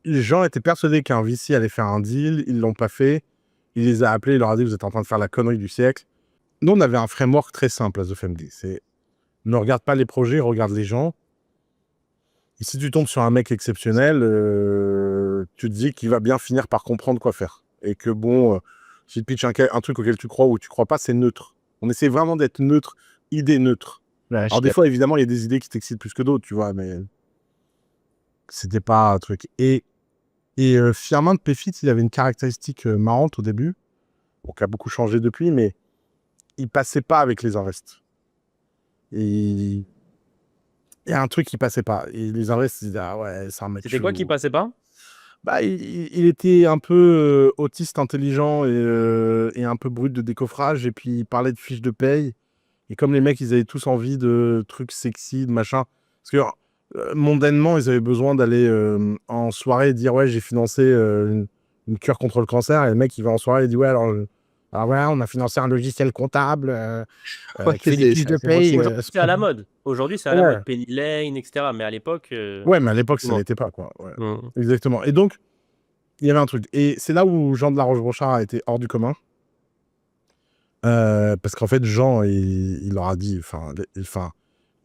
les gens étaient persuadés qu'un VC allait faire un deal, ils l'ont pas fait. Il les a appelés, il leur a dit vous êtes en train de faire la connerie du siècle. Nous, on avait un framework très simple à The Family. C'est ne regarde pas les projets, regarde les gens. Et si tu tombes sur un mec exceptionnel, tu te dis qu'il va bien finir par comprendre quoi faire. Et que bon, si tu pitches un truc auquel tu crois ou tu crois pas, c'est neutre. On essaie vraiment d'être neutre, idée neutre. Ouais, Alors des fois, évidemment, il y a des idées qui t'excitent plus que d'autres, tu vois, mais c'était pas un truc. Et Firmin de Pfit, il avait une caractéristique marrante au début, bon, qui a beaucoup changé depuis, mais il passait pas avec les invests. Et il y a un truc qui passait pas. Et les invests, ils disaient, ah ouais, c'est un mec C'était quoi qui chelou. passait pas? Bah, il était un peu autiste intelligent et un peu brut de décoffrage. Et puis, il parlait de fiches de paye. Et comme les mecs, ils avaient tous envie de trucs sexy, de machin. Parce que mondainement, ils avaient besoin d'aller en soirée et dire ouais, j'ai financé une cure contre le cancer. Et le mec, il va en soirée et dit ouais, alors ouais, on a financé un logiciel comptable Ouais, qui fait des fiches de paye. Aujourd'hui, c'est à la mode. Aujourd'hui, c'est à la Ouais. mode. Penny Lane, etc. Mais à l'époque. Ouais, mais à l'époque, ça non. l'était pas, quoi. Ouais. Mm. Exactement. Et donc, il y avait un truc. Et c'est là où Jean de la Roche-Brochard a été hors du commun. Parce qu'en fait, Jean, il leur a dit,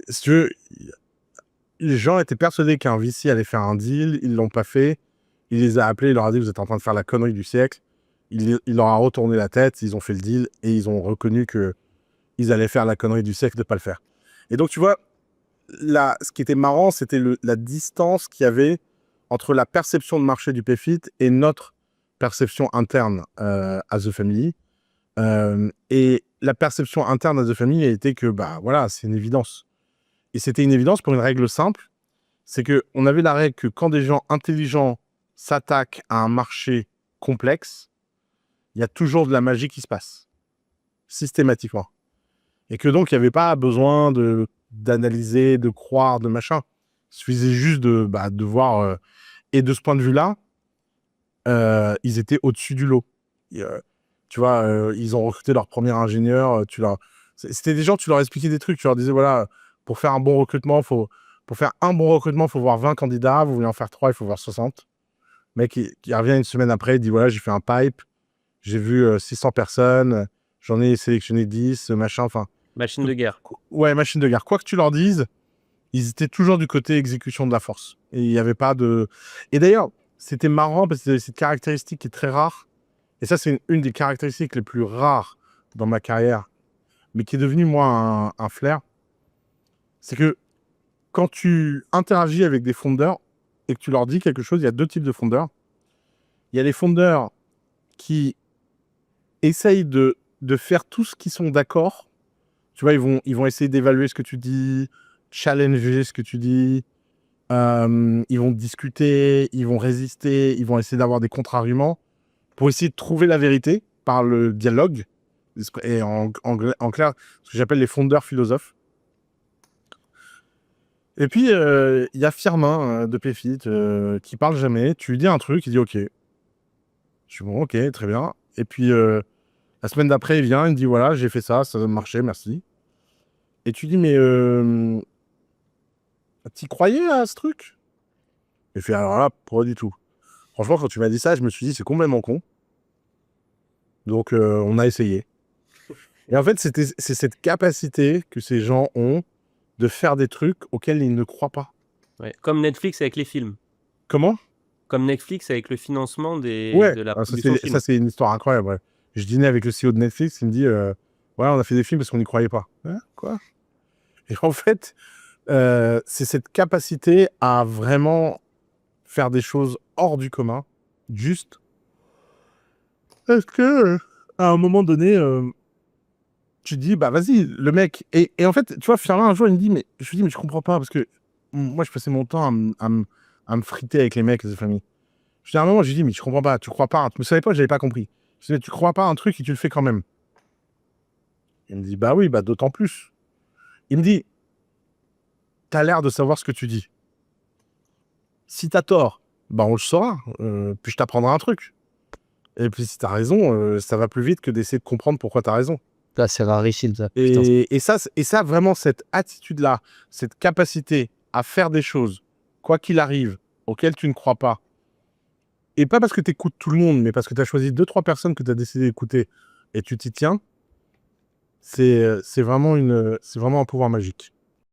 si tu veux, les gens étaient persuadés qu'un VC allait faire un deal, ils l'ont pas fait. Il les a appelés, il leur a dit vous êtes en train de faire la connerie du siècle. Il leur a retourné la tête, ils ont fait le deal et ils ont reconnu que ils allaient faire la connerie du siècle de pas le faire. Et donc tu vois, là, ce qui était marrant, c'était la distance qu'il y avait entre la perception de marché du PFIT et notre perception interne à The Family. Et la perception interne à The Family était que, bah voilà, c'est une évidence. Et c'était une évidence pour une règle simple, c'est qu'on avait la règle que quand des gens intelligents s'attaquent à un marché complexe, il y a toujours de la magie qui se passe, systématiquement. Et que donc, il n'y avait pas besoin d'analyser, de croire, de machin. Il suffisait juste de voir. Et de ce point de vue-là, ils étaient au-dessus du lot. Et, tu vois, ils ont recruté leur premier ingénieur. C'était des gens, tu leur expliquais des trucs. Tu leur disais, voilà, pour faire un bon recrutement, faut voir 20 candidats. Vous voulez en faire 3, il faut voir 60. Le mec, il revient une semaine après, il dit, voilà, j'ai fait un pipe. J'ai vu 600 personnes. J'en ai sélectionné 10, machin, enfin. Machine de guerre. Ouais, machine de guerre. Quoi que tu leur dises, ils étaient toujours du côté exécution de la force. Et il n'y avait pas de... Et d'ailleurs, c'était marrant parce que cette caractéristique qui est très rare. Et ça, c'est une des caractéristiques les plus rares dans ma carrière, mais qui est devenue, moi, un flair. C'est que quand tu interagis avec des fondeurs et que tu leur dis quelque chose, il y a deux types de fondeurs. Il y a les fondeurs qui essayent de faire tout ce qu'ils sont d'accord. Tu vois, ils vont essayer d'évaluer ce que tu dis, challenger ce que tu dis. Ils vont discuter, ils vont résister, ils vont essayer d'avoir des contre-arguments pour essayer de trouver la vérité par le dialogue. Et en clair, ce que j'appelle les fondeurs philosophes. Et puis, il y a Firmin de Pfit qui parle jamais. Tu lui dis un truc, il dit OK. Je suis bon, OK, très bien. Et puis, la semaine d'après, il vient, il me dit voilà, j'ai fait ça, ça a marché, merci. Et tu dis mais t'y croyais à ce truc? Il fait alors là, pas du tout. Franchement, quand tu m'as dit ça, je me suis dit c'est complètement con. Donc, on a essayé. Et en fait, c'est cette capacité que ces gens ont de faire des trucs auxquels ils ne croient pas. Ouais. Comme Netflix avec les films. Comment? Comme Netflix avec le financement de la production de films. Ça, c'est une histoire incroyable. Ouais. Je dînais avec le CEO de Netflix, il me dit ouais, on a fait des films parce qu'on n'y croyait pas. Hein, quoi? Et en fait, c'est cette capacité à vraiment faire des choses hors du commun, juste parce que à un moment donné, tu te dis bah vas-y, le mec. Et en fait, tu vois, Firmin un jour il me dit mais je lui dis mais je comprends pas parce que moi je passais mon temps à me friter avec les mecs de famille. À un moment, j'ai dit, mais je comprends pas, tu crois pas. Tu ne savais pas, j'avais pas compris. Je dis, mais tu crois pas un truc et tu le fais quand même. Il me dit, bah oui, bah d'autant plus. Il me dit, t'as l'air de savoir ce que tu dis. Si t'as tort, bah on le saura. Puis je t'apprendrai un truc. Et puis si t'as raison, ça va plus vite que d'essayer de comprendre pourquoi t'as raison. Ça, c'est rarissime, ça. Et ça, vraiment, cette attitude-là, cette capacité à faire des choses, quoi qu'il arrive, auxquelles tu ne crois pas, Et pas parce que tu écoutes tout le monde, mais parce que tu as choisi 2-3 personnes que tu as décidé d'écouter et tu t'y tiens, c'est vraiment un pouvoir magique.